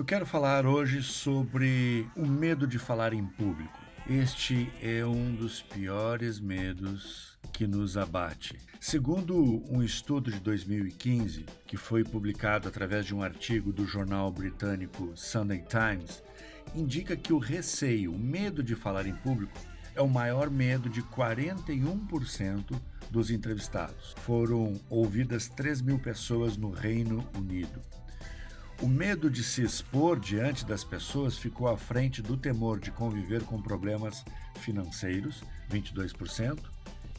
Eu quero falar hoje sobre o medo de falar em público. Este é um dos piores medos que nos abate. Segundo um estudo de 2015, que foi publicado através de um artigo do jornal britânico Sunday Times, indica que o receio, o medo de falar em público, é o maior medo de 41% dos entrevistados. Foram ouvidas 3.000 pessoas no Reino Unido. O medo de se expor diante das pessoas ficou à frente do temor de conviver com problemas financeiros, 22%,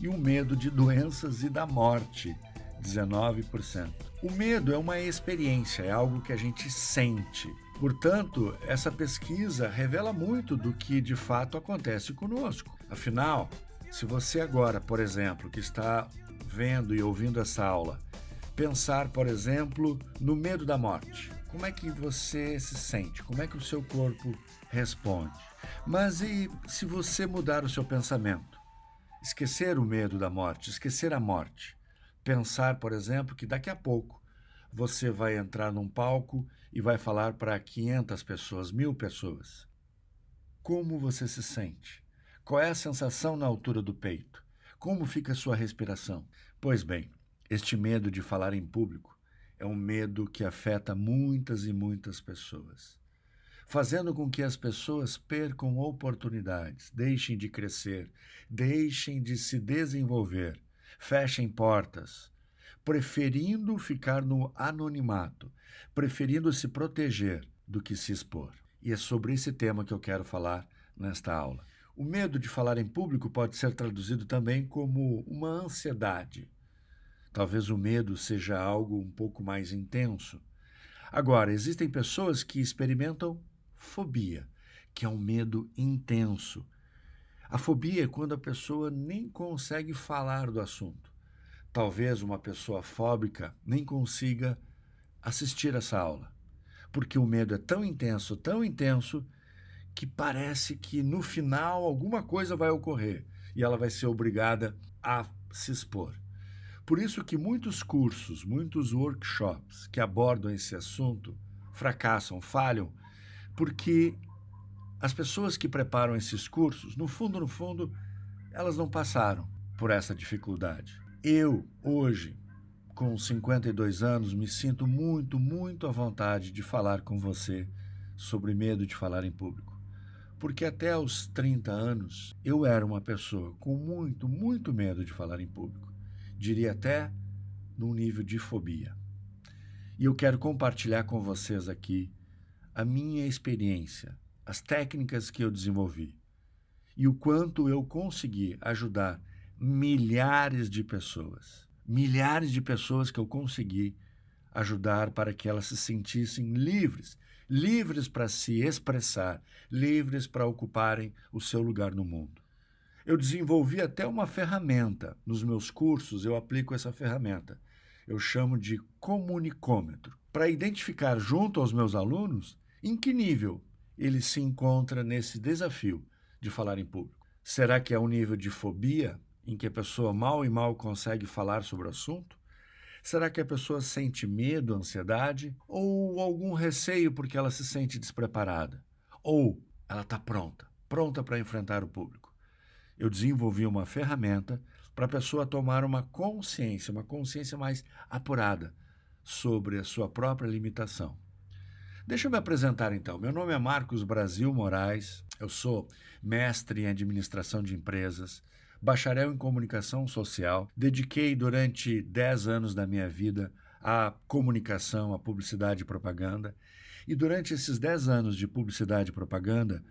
e o medo de doenças e da morte, 19%. O medo é uma experiência, é algo que a gente sente. Portanto, essa pesquisa revela muito do que de fato acontece conosco. Afinal, se você agora, por exemplo, que está vendo e ouvindo essa aula, pensar, por exemplo, no medo da morte. Como é que você se sente? Como é que o seu corpo responde? Mas e se você mudar o seu pensamento? Esquecer o medo da morte, esquecer a morte. Pensar, por exemplo, que daqui a pouco você vai entrar num palco e vai falar para 500 pessoas, 1.000 pessoas. Como você se sente? Qual é a sensação na altura do peito? Como fica a sua respiração? Pois bem, este medo de falar em público é um medo que afeta muitas e muitas pessoas, fazendo com que as pessoas percam oportunidades, deixem de crescer, deixem de se desenvolver, fechem portas, preferindo ficar no anonimato, preferindo se proteger do que se expor. E é sobre esse tema que eu quero falar nesta aula. O medo de falar em público pode ser traduzido também como uma ansiedade. Talvez o medo seja algo um pouco mais intenso. Agora, existem pessoas que experimentam fobia, que é um medo intenso. A fobia é quando a pessoa nem consegue falar do assunto. Talvez uma pessoa fóbica nem consiga assistir essa aula, porque o medo é tão intenso, que parece que no final alguma coisa vai ocorrer e ela vai ser obrigada a se expor. Por isso que muitos cursos, muitos workshops que abordam esse assunto fracassam, falham, porque as pessoas que preparam esses cursos, no fundo, elas não passaram por essa dificuldade. Eu, hoje, com 52 anos, me sinto muito à vontade de falar com você sobre medo de falar em público. Porque até aos 30 anos, eu era uma pessoa com muito medo de falar em público. Diria até num nível de fobia. E eu quero compartilhar com vocês aqui a minha experiência, as técnicas que eu desenvolvi e o quanto eu consegui ajudar milhares de pessoas que eu consegui ajudar para que elas se sentissem livres para se expressar, livres para ocuparem o seu lugar no mundo. Eu desenvolvi até uma ferramenta. Nos meus cursos, eu aplico essa ferramenta. Eu chamo de comunicômetro, para identificar junto aos meus alunos em que nível ele se encontra nesse desafio de falar em público. Será que é um nível de fobia, em que a pessoa mal consegue falar sobre o assunto? Será que a pessoa sente medo, ansiedade? Ou algum receio porque ela se sente despreparada? Ou ela está pronta para enfrentar o público? Eu desenvolvi uma ferramenta para a pessoa tomar uma consciência mais apurada sobre a sua própria limitação. Deixa eu me apresentar então. Meu nome é Marcos Brasil Moraes, eu sou mestre em administração de empresas, bacharel em comunicação social, dediquei durante 10 anos da minha vida à comunicação, à publicidade e propaganda, e durante esses 10 anos de publicidade e propaganda,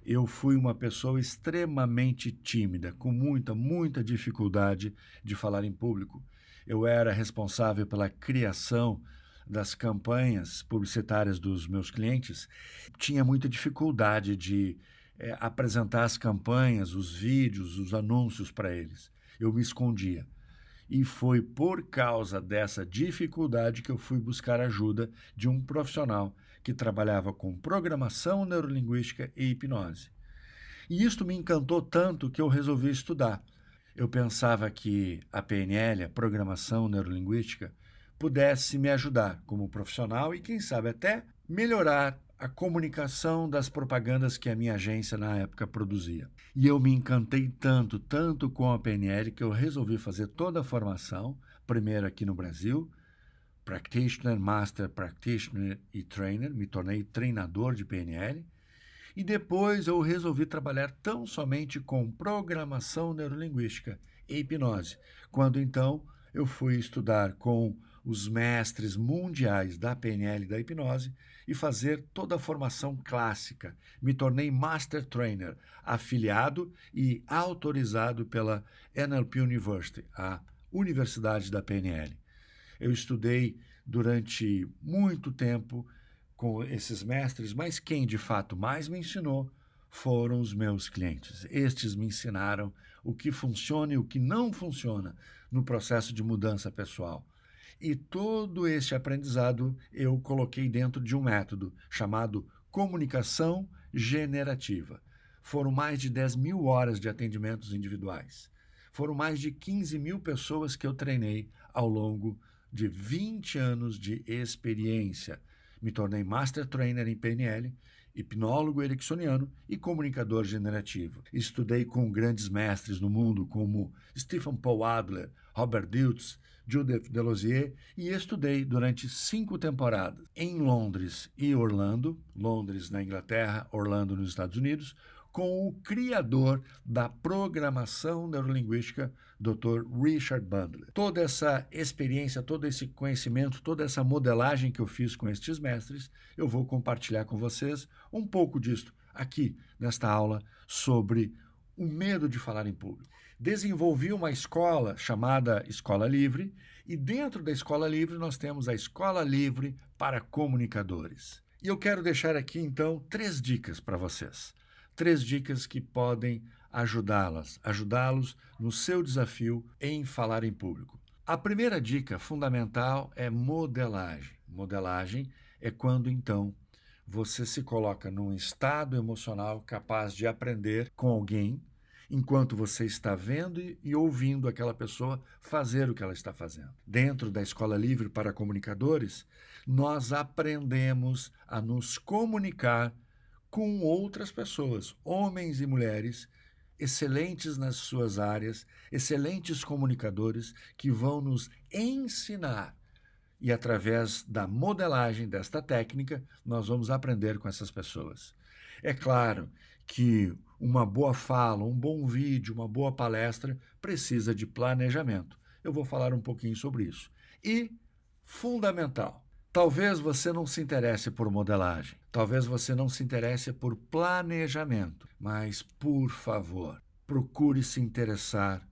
eu fui uma pessoa extremamente tímida, com muita dificuldade de falar em público. Eu era responsável pela criação das campanhas publicitárias dos meus clientes, tinha muita dificuldade de apresentar as campanhas, os vídeos, os anúncios para eles. Eu me escondia. E foi por causa dessa dificuldade que eu fui buscar ajuda de um profissional que trabalhava com programação neurolinguística e hipnose. E isto me encantou tanto que eu resolvi estudar. Eu pensava que a PNL, a programação neurolinguística, pudesse me ajudar como profissional e, quem sabe, até melhorar a comunicação das propagandas que a minha agência na época produzia. E eu me encantei tanto, tanto com a PNL, que eu resolvi fazer toda a formação, primeiro aqui no Brasil, Practitioner, Master Practitioner e Trainer, me tornei treinador de PNL, e depois eu resolvi trabalhar tão somente com programação neurolinguística e hipnose, quando então eu fui estudar com os mestres mundiais da PNL e da hipnose e fazer toda a formação clássica. Me tornei Master Trainer, afiliado e autorizado pela NLP University, a Universidade da PNL. Eu estudei durante muito tempo com esses mestres, mas quem de fato mais me ensinou foram os meus clientes. Estes me ensinaram o que funciona e o que não funciona no processo de mudança pessoal. E todo este aprendizado eu coloquei dentro de um método chamado comunicação generativa. Foram mais de 10 mil horas de atendimentos individuais. Foram mais de 15 mil pessoas que eu treinei ao longo de 20 anos de experiência. Me tornei Master Trainer em PNL, hipnólogo ericksoniano e comunicador generativo. Estudei com grandes mestres no mundo como Stephen Paul Adler, Robert Dilts, Judith Delosier, e estudei durante 5 temporadas em Londres e Orlando, Londres na Inglaterra, Orlando nos Estados Unidos, com o criador da programação neurolinguística, Dr. Richard Bandler. Toda essa experiência, todo esse conhecimento, toda essa modelagem que eu fiz com estes mestres, eu vou compartilhar com vocês um pouco disto aqui nesta aula sobre o medo de falar em público. Desenvolvi uma escola chamada Escola Livre e dentro da Escola Livre nós temos a Escola Livre para Comunicadores. E eu quero deixar aqui então 3 dicas para vocês. 3 dicas que podem ajudá-los no seu desafio em falar em público. A primeira dica fundamental é modelagem. Modelagem é quando, então, você se coloca num estado emocional capaz de aprender com alguém, enquanto você está vendo e ouvindo aquela pessoa fazer o que ela está fazendo. Dentro da Escola Livre para Comunicadores, nós aprendemos a nos comunicar com outras pessoas, homens e mulheres, excelentes nas suas áreas, excelentes comunicadores que vão nos ensinar. E através da modelagem desta técnica, nós vamos aprender com essas pessoas. É claro que uma boa fala, um bom vídeo, uma boa palestra precisa de planejamento. Eu vou falar um pouquinho sobre isso. E, fundamental, talvez você não se interesse por modelagem, talvez você não se interesse por planejamento, mas, por favor, procure se interessar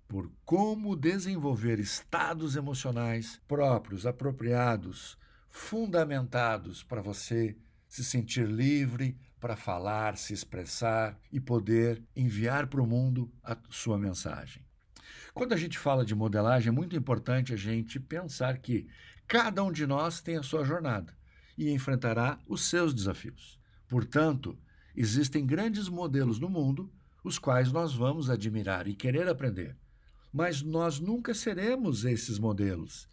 por como desenvolver estados emocionais próprios, apropriados, fundamentados para você se sentir livre para falar, se expressar e poder enviar para o mundo a sua mensagem. Quando a gente fala de modelagem, é muito importante a gente pensar que cada um de nós tem a sua jornada e enfrentará os seus desafios. Portanto, existem grandes modelos no mundo, os quais nós vamos admirar e querer aprender. Mas nós nunca seremos esses modelos.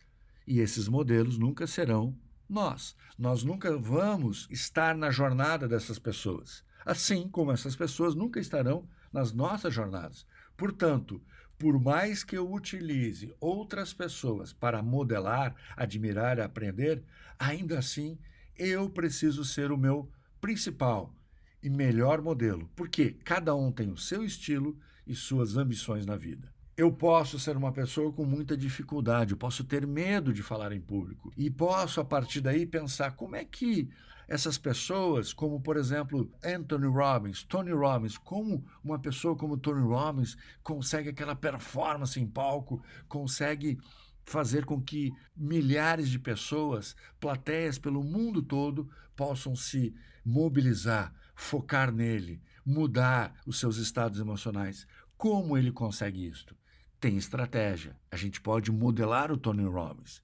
E esses modelos nunca serão nós. Nós nunca vamos estar na jornada dessas pessoas. Assim como essas pessoas nunca estarão nas nossas jornadas. Portanto, por mais que eu utilize outras pessoas para modelar, admirar e aprender, ainda assim eu preciso ser o meu principal e melhor modelo, porque cada um tem o seu estilo e suas ambições na vida. Eu posso ser uma pessoa com muita dificuldade, eu posso ter medo de falar em público e posso, a partir daí, pensar como é que essas pessoas, como, por exemplo, Anthony Robbins, Tony Robbins, como uma pessoa como Tony Robbins consegue aquela performance em palco, consegue fazer com que milhares de pessoas, plateias pelo mundo todo, possam se mobilizar, focar nele, mudar os seus estados emocionais. Como ele consegue isto? Tem estratégia. A gente pode modelar o Tony Robbins,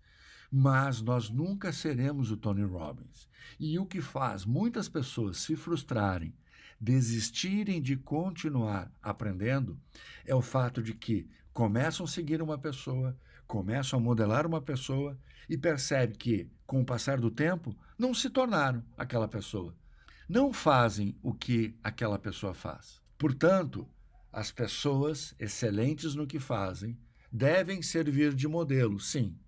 mas nós nunca seremos o Tony Robbins. E o que faz muitas pessoas se frustrarem, desistirem de continuar aprendendo, é o fato de que começam a seguir uma pessoa, começam a modelar uma pessoa e percebem que, com o passar do tempo, não se tornaram aquela pessoa. Não fazem o que aquela pessoa faz. Portanto, as pessoas excelentes no que fazem devem servir de modelo, sim.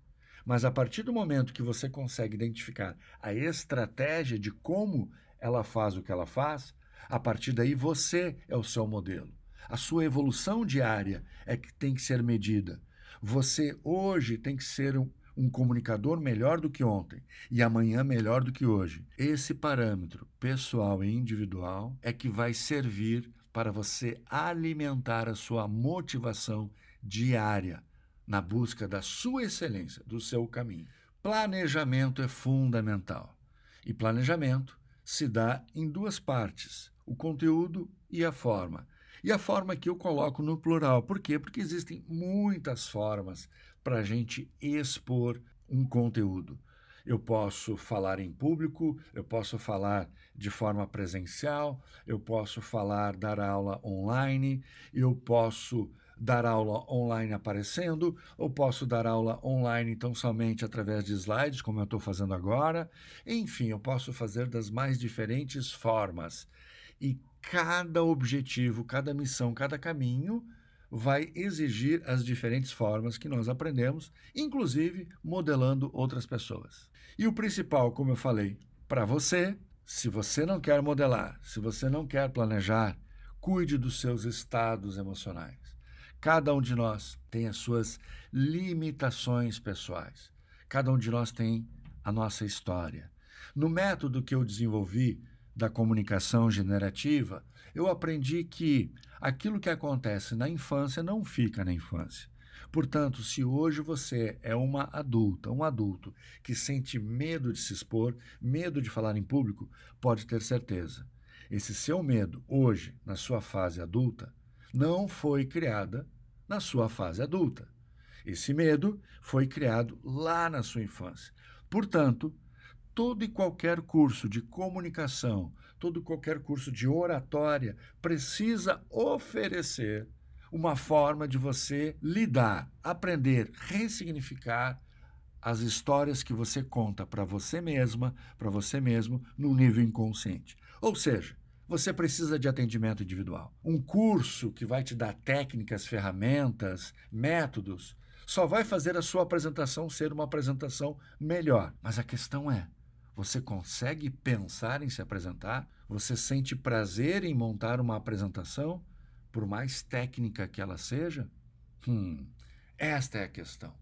Mas a partir do momento que você consegue identificar a estratégia de como ela faz o que ela faz, a partir daí você é o seu modelo. A sua evolução diária é que tem que ser medida. Você hoje tem que ser um comunicador melhor do que ontem e amanhã melhor do que hoje. Esse parâmetro pessoal e individual é que vai servir para você alimentar a sua motivação diária na busca da sua excelência, do seu caminho. Planejamento é fundamental. E planejamento se dá em duas partes, o conteúdo e a forma. E a forma que eu coloco no plural. Por quê? Porque existem muitas formas para a gente expor um conteúdo. Eu posso falar em público, eu posso falar de forma presencial, eu posso dar aula online, eu posso dar aula online aparecendo, ou posso dar aula online então somente através de slides, como eu estou fazendo agora. Enfim, eu posso fazer das mais diferentes formas. E cada objetivo, cada missão, cada caminho vai exigir as diferentes formas que nós aprendemos, inclusive modelando outras pessoas. E o principal, como eu falei, para você, se você não quer modelar, se você não quer planejar, cuide dos seus estados emocionais. Cada um de nós tem as suas limitações pessoais. Cada um de nós tem a nossa história. No método que eu desenvolvi da comunicação generativa, eu aprendi que aquilo que acontece na infância não fica na infância. Portanto, se hoje você é uma adulta, um adulto que sente medo de se expor, medo de falar em público, pode ter certeza. Esse seu medo, hoje, na sua fase adulta, não foi criada na sua fase adulta. Esse medo foi criado lá na sua infância. Portanto, todo e qualquer curso de comunicação, todo e qualquer curso de oratória precisa oferecer uma forma de você lidar, aprender, ressignificar as histórias que você conta para você mesma, para você mesmo, no nível inconsciente. Ou seja, você precisa de atendimento individual. Um curso que vai te dar técnicas, ferramentas, métodos, só vai fazer a sua apresentação ser uma apresentação melhor. Mas a questão é, você consegue pensar em se apresentar? Você sente prazer em montar uma apresentação, por mais técnica que ela seja? Esta é a questão.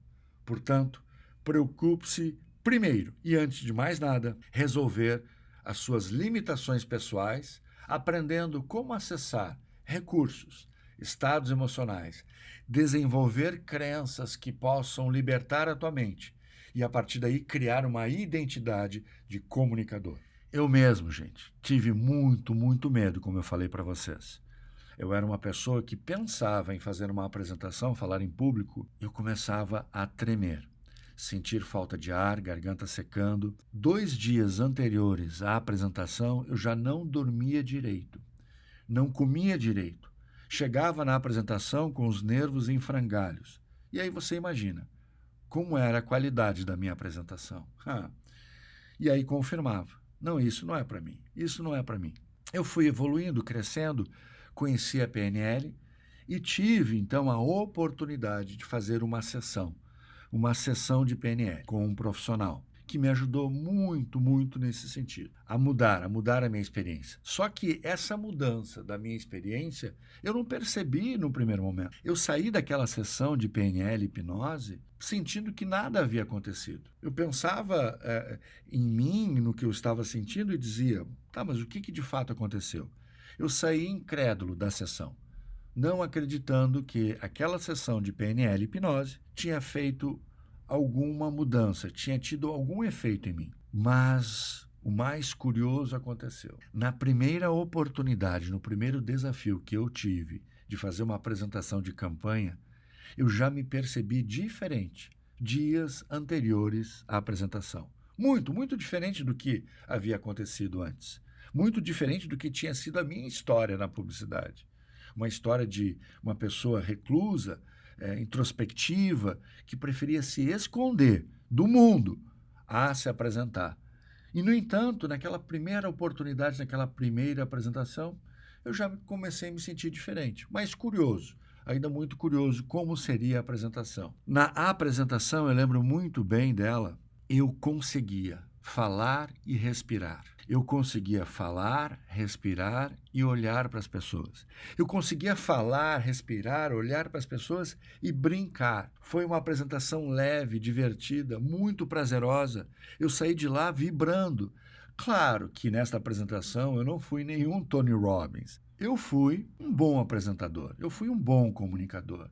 Portanto, preocupe-se primeiro e, antes de mais nada, resolver as suas limitações pessoais, aprendendo como acessar recursos, estados emocionais, desenvolver crenças que possam libertar a tua mente e, a partir daí, criar uma identidade de comunicador. Eu mesmo, gente, tive muito medo, como eu falei para vocês. Eu era uma pessoa que pensava em fazer uma apresentação, falar em público, eu começava a tremer, sentir falta de ar, garganta secando. 2 dias anteriores à apresentação, eu já não dormia direito, não comia direito. Chegava na apresentação com os nervos em frangalhos. E aí você imagina como era a qualidade da minha apresentação. E aí confirmava, não, isso não é para mim, isso não é para mim. Eu fui evoluindo, crescendo, conheci a PNL e tive, então, a oportunidade de fazer uma sessão de PNL com um profissional que me ajudou muito nesse sentido, a mudar a minha experiência. Só que essa mudança da minha experiência eu não percebi no primeiro momento. Eu saí daquela sessão de PNL hipnose sentindo que nada havia acontecido. Eu pensava em mim, no que eu estava sentindo e dizia, tá, mas o que de fato aconteceu? Eu saí incrédulo da sessão, não acreditando que aquela sessão de PNL hipnose tinha feito alguma mudança, tinha tido algum efeito em mim. Mas o mais curioso aconteceu. Na primeira oportunidade, no primeiro desafio que eu tive de fazer uma apresentação de campanha, eu já me percebi diferente dias anteriores à apresentação. Muito diferente do que havia acontecido antes. Muito diferente do que tinha sido a minha história na publicidade. Uma história de uma pessoa reclusa, introspectiva, que preferia se esconder do mundo a se apresentar. E, no entanto, naquela primeira oportunidade, naquela primeira apresentação, eu já comecei a me sentir diferente, mas curioso, ainda muito curioso como seria a apresentação. Na apresentação, eu lembro muito bem dela, eu conseguia falar e respirar. Eu conseguia falar, respirar e olhar para as pessoas. Eu conseguia falar, respirar, olhar para as pessoas e brincar. Foi uma apresentação leve, divertida, muito prazerosa. Eu saí de lá vibrando. Claro que nesta apresentação eu não fui nenhum Tony Robbins. Eu fui um bom apresentador, eu fui um bom comunicador.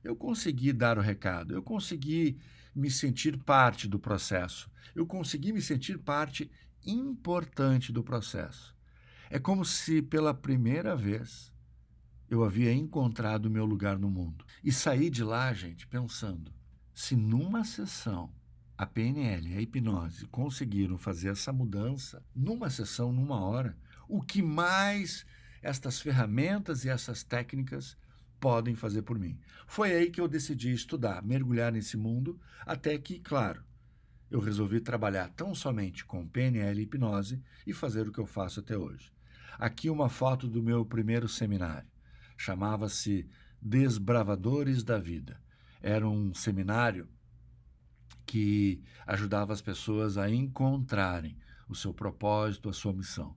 Eu consegui dar o recado, eu consegui me sentir parte do processo. Eu consegui me sentir parte importante do processo. É como se pela primeira vez eu havia encontrado o meu lugar no mundo. E saí de lá, gente, pensando, se numa sessão a PNL e a hipnose conseguiram fazer essa mudança, numa sessão, numa hora, o que mais estas ferramentas e essas técnicas podem fazer por mim? Foi aí que eu decidi estudar, mergulhar nesse mundo, até que, claro, eu resolvi trabalhar tão somente com PNL e hipnose e fazer o que eu faço até hoje. Aqui uma foto do meu primeiro seminário. Chamava-se Desbravadores da Vida. Era um seminário que ajudava as pessoas a encontrarem o seu propósito, a sua missão.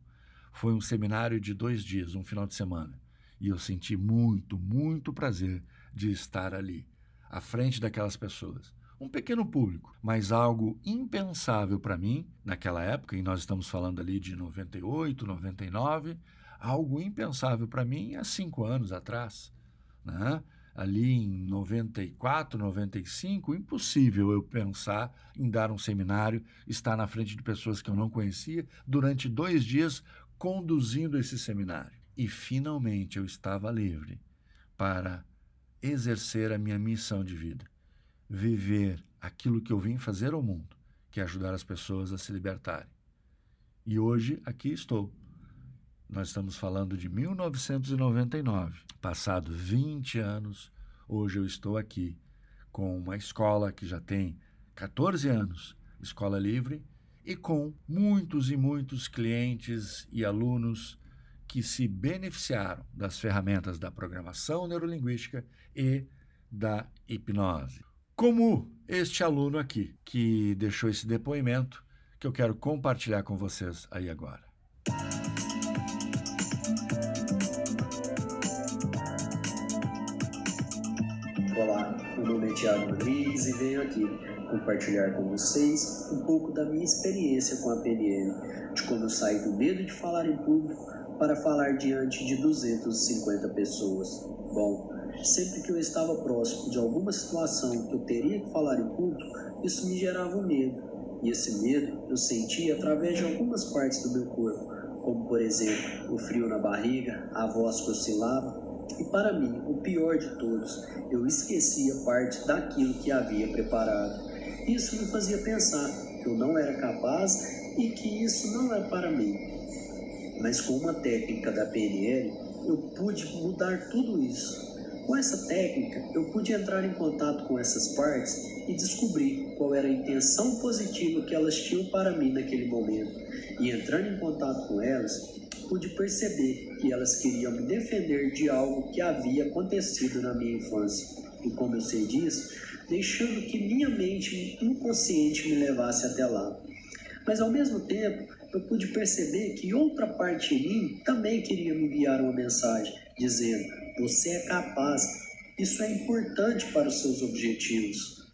Foi um seminário de 2 dias, um final de semana. E eu senti muito, muito prazer de estar ali, à frente daquelas pessoas. Um pequeno público, mas algo impensável para mim, naquela época, e nós estamos falando ali de 98, 99, algo impensável para mim há 5 anos atrás, né? Ali em 94, 95, impossível eu pensar em dar um seminário, estar na frente de pessoas que eu não conhecia, durante 2 dias conduzindo esse seminário. E finalmente eu estava livre para exercer a minha missão de vida. Viver aquilo que eu vim fazer ao mundo, que é ajudar as pessoas a se libertarem. E hoje aqui estou. Nós estamos falando de 1999. Passados 20 anos, hoje eu estou aqui com uma escola que já tem 14 anos, Escola Livre, e com muitos e muitos clientes e alunos que se beneficiaram das ferramentas da programação neurolinguística e da hipnose. Como este aluno aqui, que deixou esse depoimento, que eu quero compartilhar com vocês aí agora. Olá, meu nome é Thiago Rodrigues e venho aqui compartilhar com vocês um pouco da minha experiência com a PNL, de como eu saí do medo de falar em público para falar diante de 250 pessoas. Bom, sempre que eu estava próximo de alguma situação que eu teria que falar em público, isso me gerava um medo. E esse medo eu sentia através de algumas partes do meu corpo, como por exemplo, o frio na barriga, a voz que oscilava. E para mim, o pior de todos, eu esquecia parte daquilo que havia preparado. Isso me fazia pensar que eu não era capaz e que isso não é para mim. Mas com uma técnica da PNL, eu pude mudar tudo isso. Com essa técnica, eu pude entrar em contato com essas partes e descobrir qual era a intenção positiva que elas tinham para mim naquele momento. E entrando em contato com elas, pude perceber que elas queriam me defender de algo que havia acontecido na minha infância. E como eu sei disso, deixando que minha mente inconsciente me levasse até lá. Mas ao mesmo tempo, eu pude perceber que outra parte em mim também queria me enviar uma mensagem, dizendo: você é capaz, isso é importante para os seus objetivos.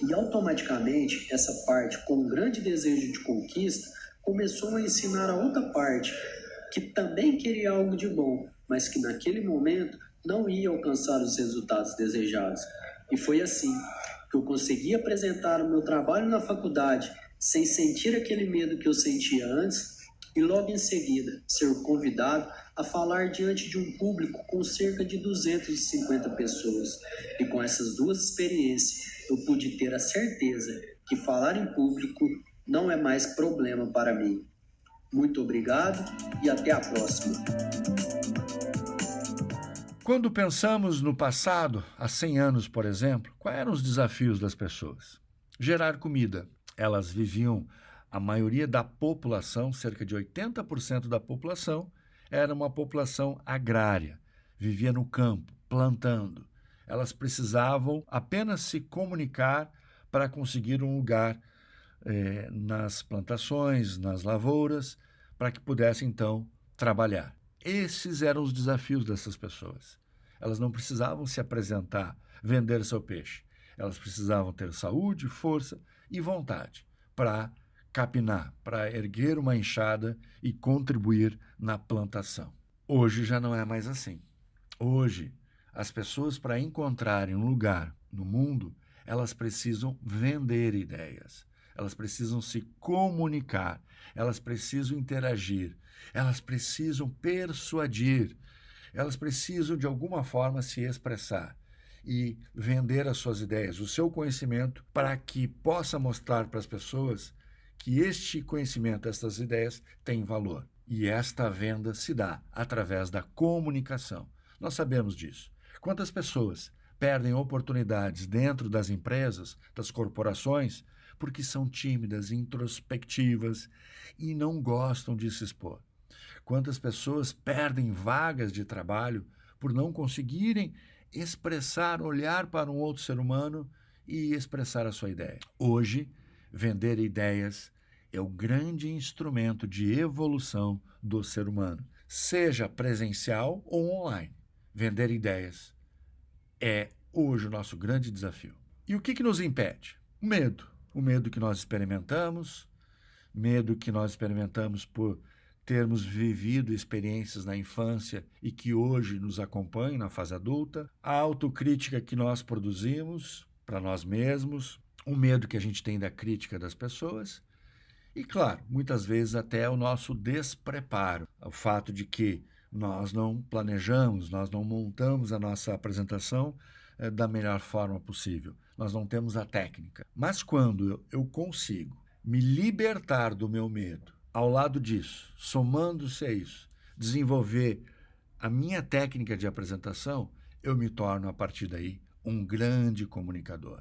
E automaticamente, essa parte, com um grande desejo de conquista, começou a ensinar a outra parte, que também queria algo de bom, mas que naquele momento não ia alcançar os resultados desejados. E foi assim que eu consegui apresentar o meu trabalho na faculdade sem sentir aquele medo que eu sentia antes e logo em seguida ser convidado a falar diante de um público com cerca de 250 pessoas. E com essas duas experiências eu pude ter a certeza que falar em público não é mais problema para mim. Muito obrigado e até a próxima. Quando pensamos no passado, há 100 anos, por exemplo, quais eram os desafios das pessoas? Gerar comida. Elas viviam, a maioria da população, cerca de 80% da população, era uma população agrária, vivia no campo, plantando. Elas precisavam apenas se comunicar para conseguir um lugar nas plantações, nas lavouras, para que pudessem, então, trabalhar. Esses eram os desafios dessas pessoas. Elas não precisavam se apresentar, vender seu peixe. Elas precisavam ter saúde, força e vontade para capinar, para erguer uma enxada e contribuir na plantação. Hoje já não é mais assim. Hoje, as pessoas, para encontrarem um lugar no mundo, elas precisam vender ideias. Elas precisam se comunicar, elas precisam interagir, elas precisam persuadir, elas precisam, de alguma forma, se expressar e vender as suas ideias, o seu conhecimento, para que possa mostrar para as pessoas que este conhecimento, estas ideias, têm valor. E esta venda se dá através da comunicação. Nós sabemos disso. Quantas pessoas perdem oportunidades dentro das empresas, das corporações, porque são tímidas, introspectivas e não gostam de se expor? Quantas pessoas perdem vagas de trabalho por não conseguirem expressar, olhar para um outro ser humano e expressar a sua ideia? Hoje, vender ideias é o grande instrumento de evolução do ser humano, seja presencial ou online. Vender ideias é hoje o nosso grande desafio. E o que nos impede? O medo. O medo que nós experimentamos, por termos vivido experiências na infância e que hoje nos acompanham na fase adulta, a autocrítica que nós produzimos para nós mesmos, o medo que a gente tem da crítica das pessoas e, claro, muitas vezes até o nosso despreparo, o fato de que nós não planejamos, nós não montamos a nossa apresentação da melhor forma possível. Nós não temos a técnica. Mas quando eu consigo me libertar do meu medo, ao lado disso, somando-se a isso, desenvolver a minha técnica de apresentação, eu me torno, a partir daí, um grande comunicador.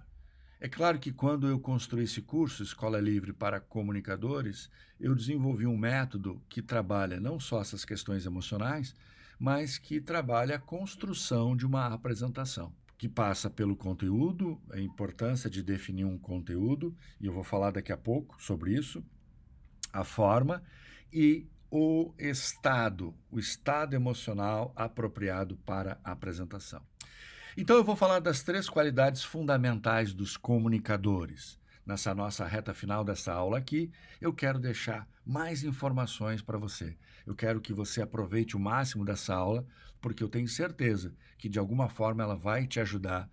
É claro que quando eu construí esse curso, Escola Livre para Comunicadores, eu desenvolvi um método que trabalha não só essas questões emocionais, mas que trabalha a construção de uma apresentação, que passa pelo conteúdo, a importância de definir um conteúdo, e eu vou falar daqui a pouco sobre isso, a forma e o estado emocional apropriado para a apresentação. Então eu vou falar das 3 qualidades fundamentais dos comunicadores. Nessa nossa reta final dessa aula aqui, eu quero deixar mais informações para você. Eu quero que você aproveite o máximo dessa aula, porque eu tenho certeza que de alguma forma ela vai te ajudar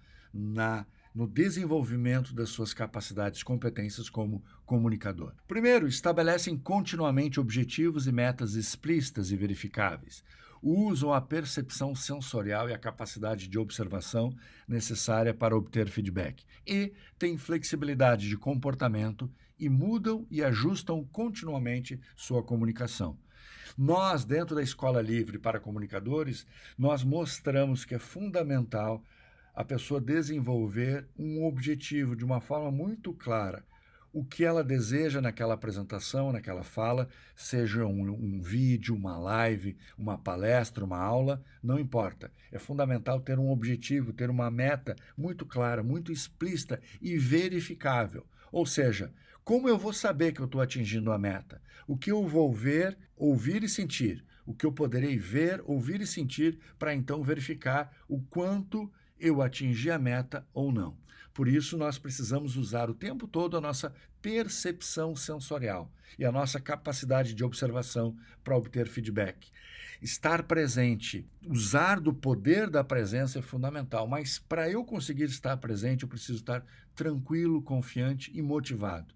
no desenvolvimento das suas capacidades, competências como comunicador. Primeiro, estabelecem continuamente objetivos e metas explícitas e verificáveis. Usam a percepção sensorial e a capacidade de observação necessária para obter feedback. E têm flexibilidade de comportamento e mudam e ajustam continuamente sua comunicação. Nós, dentro da Escola Livre para Comunicadores, nós mostramos que é fundamental a pessoa desenvolver um objetivo de uma forma muito clara. O que ela deseja naquela apresentação, naquela fala, seja um vídeo, uma live, uma palestra, uma aula, não importa. É fundamental ter um objetivo, ter uma meta muito clara, muito explícita e verificável. Ou seja, como eu vou saber que eu estou atingindo a meta? O que eu vou ver, ouvir e sentir? O que eu poderei ver, ouvir e sentir para então verificar o quanto eu atingi a meta ou não. Por isso, nós precisamos usar o tempo todo a nossa percepção sensorial e a nossa capacidade de observação para obter feedback. Estar presente, usar do poder da presença é fundamental, mas para eu conseguir estar presente, eu preciso estar tranquilo, confiante e motivado.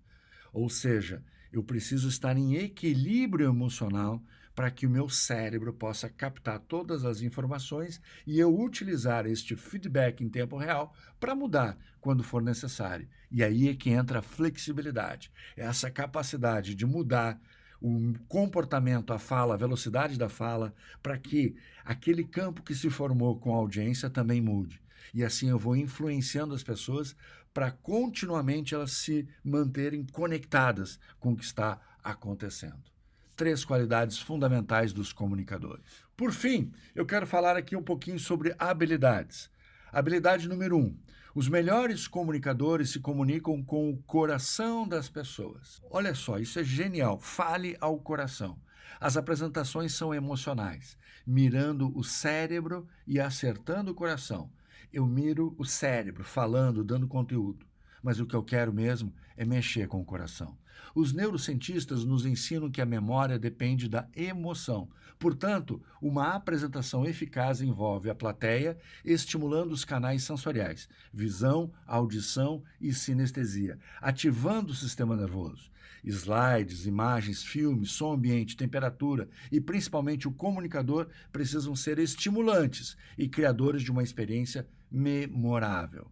Ou seja, eu preciso estar em equilíbrio emocional para que o meu cérebro possa captar todas as informações e eu utilizar este feedback em tempo real para mudar quando for necessário. E aí é que entra a flexibilidade, essa capacidade de mudar o comportamento, a fala, a velocidade da fala, para que aquele campo que se formou com a audiência também mude. E assim eu vou influenciando as pessoas para continuamente elas se manterem conectadas com o que está acontecendo. 3 qualidades fundamentais dos comunicadores. Por fim, eu quero falar aqui um pouquinho sobre habilidades. Habilidade número 1. Os melhores comunicadores se comunicam com o coração das pessoas. Olha só, isso é genial. Fale ao coração. As apresentações são emocionais, mirando o cérebro e acertando o coração. Eu miro o cérebro, falando, dando conteúdo. Mas o que eu quero mesmo é mexer com o coração. Os neurocientistas nos ensinam que a memória depende da emoção. Portanto, uma apresentação eficaz envolve a plateia estimulando os canais sensoriais, visão, audição e sinestesia, ativando o sistema nervoso. Slides, imagens, filmes, som ambiente, temperatura e principalmente o comunicador precisam ser estimulantes e criadores de uma experiência memorável.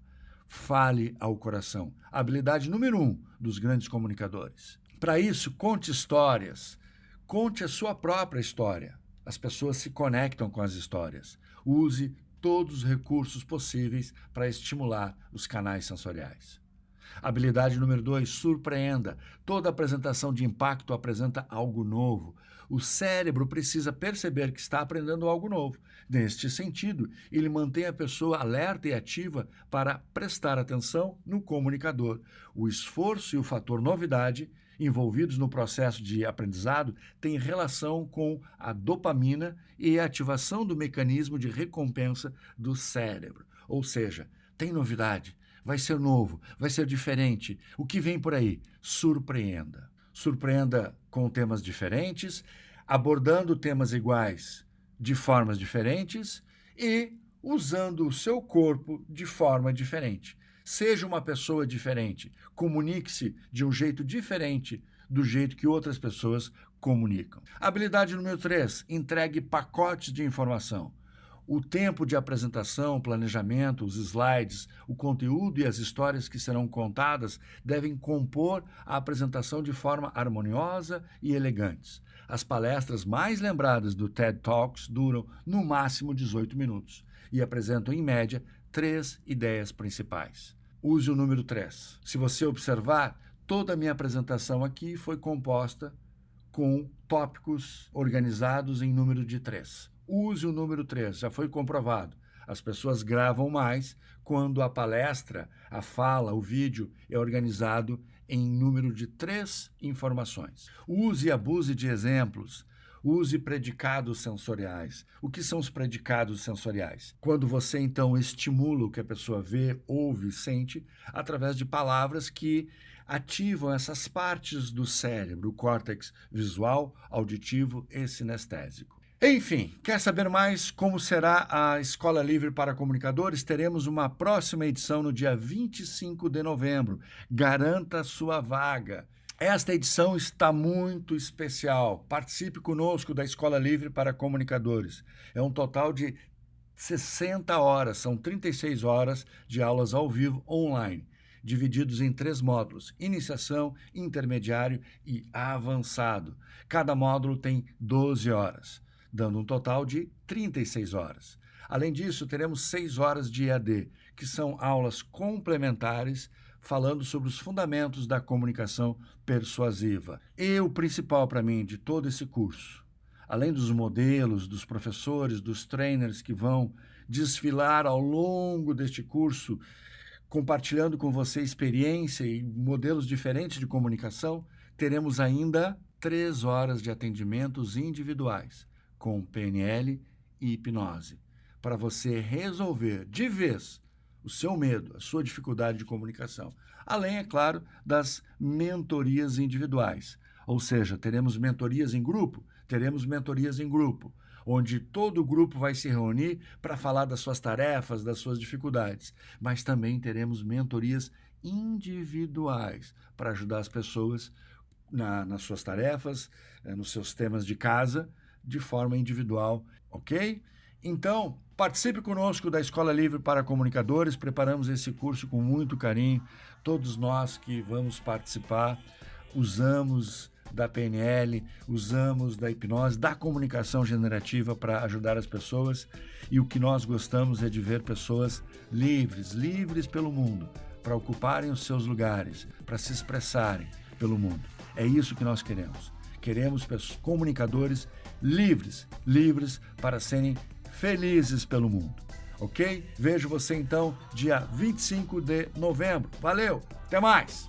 Fale ao coração. Habilidade número 1 dos grandes comunicadores. Para isso, conte histórias. Conte a sua própria história. As pessoas se conectam com as histórias. Use todos os recursos possíveis para estimular os canais sensoriais. Habilidade número 2, surpreenda. Toda apresentação de impacto apresenta algo novo. O cérebro precisa perceber que está aprendendo algo novo. Neste sentido, ele mantém a pessoa alerta e ativa para prestar atenção no comunicador. O esforço e o fator novidade envolvidos no processo de aprendizado têm relação com a dopamina e a ativação do mecanismo de recompensa do cérebro. Ou seja, tem novidade. Vai ser novo, vai ser diferente. O que vem por aí? Surpreenda. Surpreenda com temas diferentes, abordando temas iguais de formas diferentes e usando o seu corpo de forma diferente. Seja uma pessoa diferente, comunique-se de um jeito diferente do jeito que outras pessoas comunicam. Habilidade número 3, entregue pacotes de informação. O tempo de apresentação, planejamento, os slides, o conteúdo e as histórias que serão contadas devem compor a apresentação de forma harmoniosa e elegante. As palestras mais lembradas do TED Talks duram no máximo 18 minutos e apresentam, em média, 3 ideias principais. Use o número 3. Se você observar, toda a minha apresentação aqui foi composta com tópicos organizados em número de 3. Use o número 3, já foi comprovado. As pessoas gravam mais quando a palestra, a fala, o vídeo é organizado em número de 3 informações. Use e abuse de exemplos. Use predicados sensoriais. O que são os predicados sensoriais? Quando você, então, estimula o que a pessoa vê, ouve e sente através de palavras que ativam essas partes do cérebro, o córtex visual, auditivo e sinestésico. Enfim, quer saber mais como será a Escola Livre para Comunicadores? Teremos uma próxima edição no dia 25 de novembro. Garanta a sua vaga. Esta edição está muito especial. Participe conosco da Escola Livre para Comunicadores. É um total de 60 horas, são 36 horas de aulas ao vivo online, divididos em 3 módulos: iniciação, intermediário e avançado. Cada módulo tem 12 horas. Dando um total de 36 horas. Além disso, teremos 6 horas de EAD, que são aulas complementares falando sobre os fundamentos da comunicação persuasiva. E o principal para mim de todo esse curso, além dos modelos, dos professores, dos trainers que vão desfilar ao longo deste curso, compartilhando com você experiência e modelos diferentes de comunicação, teremos ainda 3 horas de atendimentos individuais, com PNL e hipnose, para você resolver de vez o seu medo, a sua dificuldade de comunicação. Além, é claro, das mentorias individuais. Ou seja, teremos mentorias em grupo? Teremos mentorias em grupo, onde todo o grupo vai se reunir para falar das suas tarefas, das suas dificuldades. Mas também teremos mentorias individuais para ajudar as pessoas nas suas tarefas, nos seus temas de casa, de forma individual, ok? Então, participe conosco da Escola Livre para Comunicadores. Preparamos esse curso com muito carinho. Todos nós que vamos participar usamos da PNL, usamos da hipnose, da comunicação generativa para ajudar as pessoas, e o que nós gostamos é de ver pessoas livres pelo mundo, para ocuparem os seus lugares, para se expressarem pelo mundo. É isso que nós queremos. Queremos comunicadores livres para serem felizes pelo mundo. Ok? Vejo você então dia 25 de novembro. Valeu, até mais!